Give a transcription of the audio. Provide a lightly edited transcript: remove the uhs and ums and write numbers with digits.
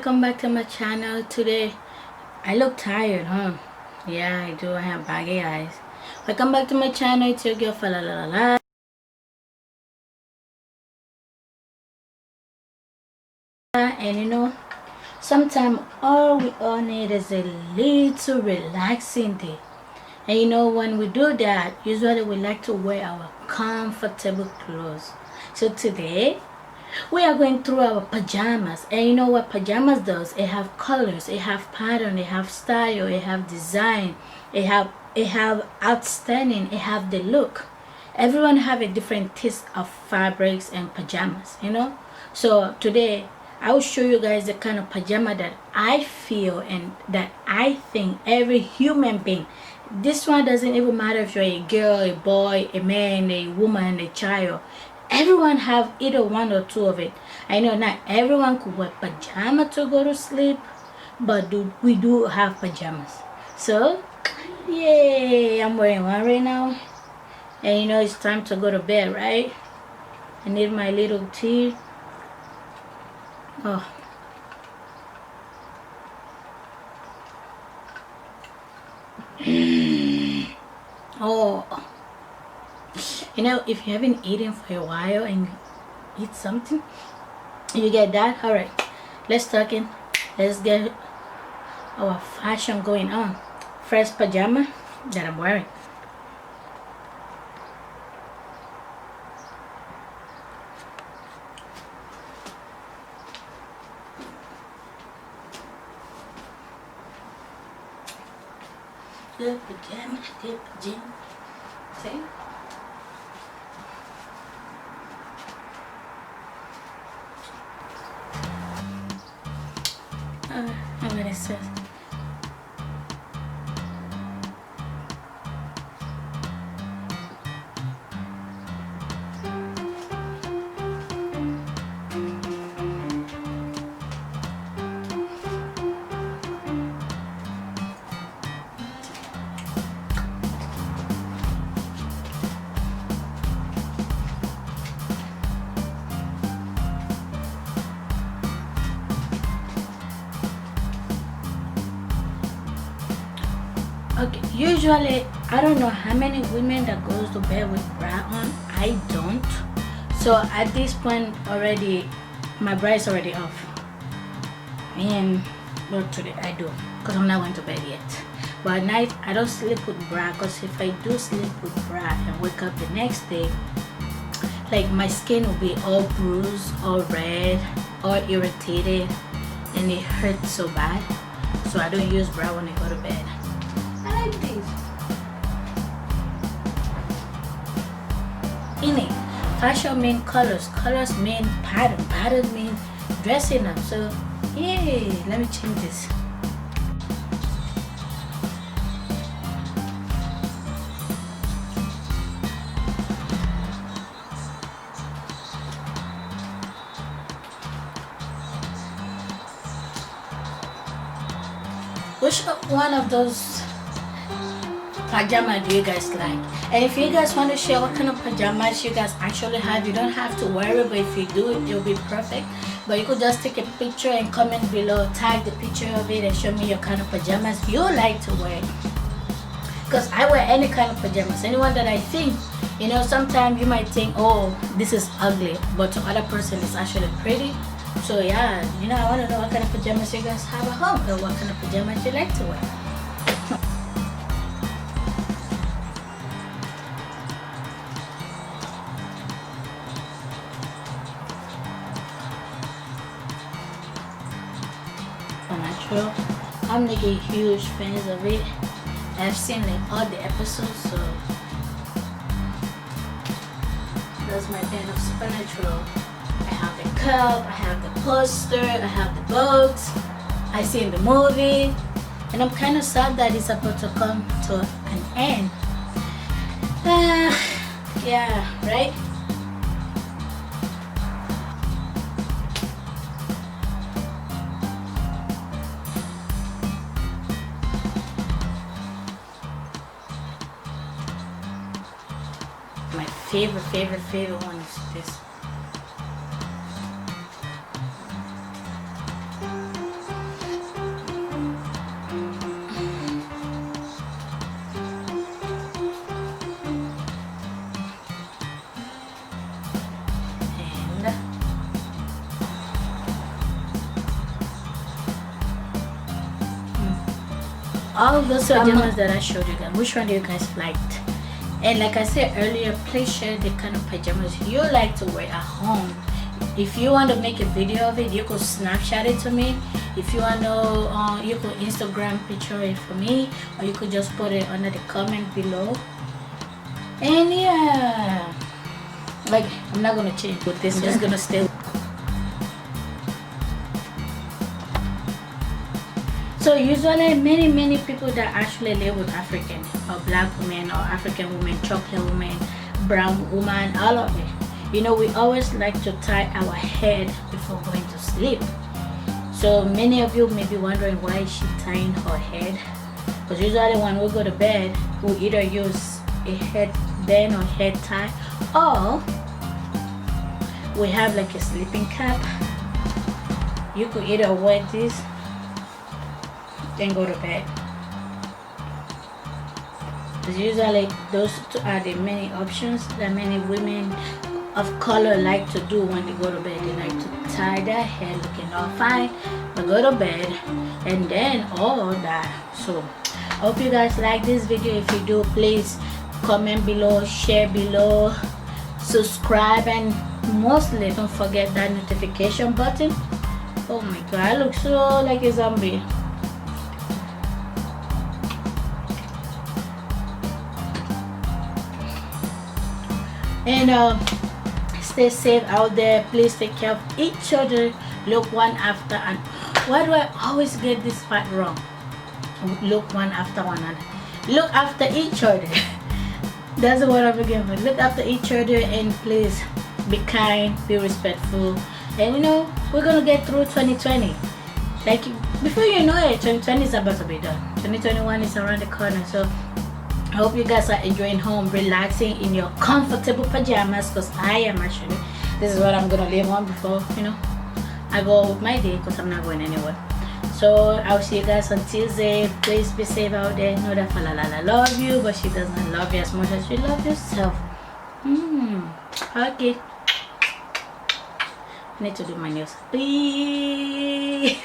welcome back to my channel. Today I look tired, huh? Yeah, I do. I have baggy eyes. Welcome back to my channel. It's your girl Falalala. And sometimes all we all need is a little relaxing day. And when we do that, usually we like to wear our comfortable clothes. So today we are going through our pajamas, and you know what pajamas does? It have colors, it have pattern, it have style, it have design, it have outstanding, it have the look. Everyone have a different taste of fabrics and pajamas, so today I will show you guys the kind of pajama that I feel and that I think every human being, this one doesn't even matter if you're a girl, a boy, a man, a woman, a child, everyone have either one or two of it. I know not everyone could wear pajama to go to sleep, but we do have pajamas. So yay, I'm wearing one right now, and it's time to go to bed, right? I need my little tea. Oh, oh, if you haven't eaten for a while and eat something, you get that. All right, let's talk in. Let's get our fashion going on. First pajama that I'm wearing. Good pajama, good pajama. See? I'm gonna say. Okay, usually I don't know how many women that goes to bed with bra on. I don't. So at this point already, my bra is already off. And well, today I do, because I'm not going to bed yet. But at night I don't sleep with bra, because if I do sleep with bra and wake up the next day, like my skin will be all bruised, all red, all irritated, and it hurts so bad. So I don't use bra when I go to bed. In it, fashion mean colors, colors mean pattern, pattern mean dressing up. So yeah, let me change this. Which one of those pajama do you guys like? And if you guys want to share what kind of pajamas you guys actually have, you don't have to worry, but if you do, it will be perfect. But you could just take a picture and comment below, tag the picture of it, and show me your kind of pajamas you like to wear. Because I wear any kind of pajamas, anyone that I think, sometimes you might think, oh, this is ugly, but to other person it's actually pretty. So yeah, I want to know what kind of pajamas you guys have at home, or what kind of pajamas you like to wear. Natural. I'm like a huge fan of it. I've seen like all the episodes, so that's my fan of Supernatural. I have the cup, I have the poster, I have the books, I seen the movie, and I'm kind of sad that it's about to come to an end. Yeah, right? My favorite one is this. all those pajamas that I showed you guys, which one do you guys liked? And like I said earlier, please share the kind of pajamas you like to wear at home. If you want to make a video of it, you could Snapchat it to me. If you want to, you could Instagram picture it for me, or you could just put it under the comment below. And yeah, like I'm not gonna change with this. I'm just gonna stay. So usually many people that actually live with African or black women or African women, chocolate women, brown woman, all of it, you know, we always like to tie our head before going to sleep. So many of you may be wondering, why is she tying her head? Because usually when we go to bed, we either use a headband or head tie, or we have like a sleeping cap. You could either wear this then go to bed. Because usually those two are the many options that many women of color like to do when they go to bed. They like to tie their hair looking all fine, but go to bed and then all that. So I hope you guys like this video. If you do, please comment below, share below, subscribe, and mostly don't forget that notification button. Oh my god, I look so like a zombie. And stay safe out there. Please take care of each other. Look one after and why do I always get this part wrong? Look one after one another. Look after each other. That's what I'm looking for. Look after each other, and please be kind, be respectful, and you know, we're gonna get through 2020. Like before you know it, 2020 is about to be done. 2021 is around the corner. So I hope you guys are enjoying home, relaxing in your comfortable pajamas, because I am actually. This is what I'm gonna leave on before, you know, I go with my day, because I'm not going anywhere. So I'll see you guys on Tuesday. Please be safe out there. Know that Falalala love you, but she doesn't love you as much as you love yourself. Okay. I need to do my nails. Please.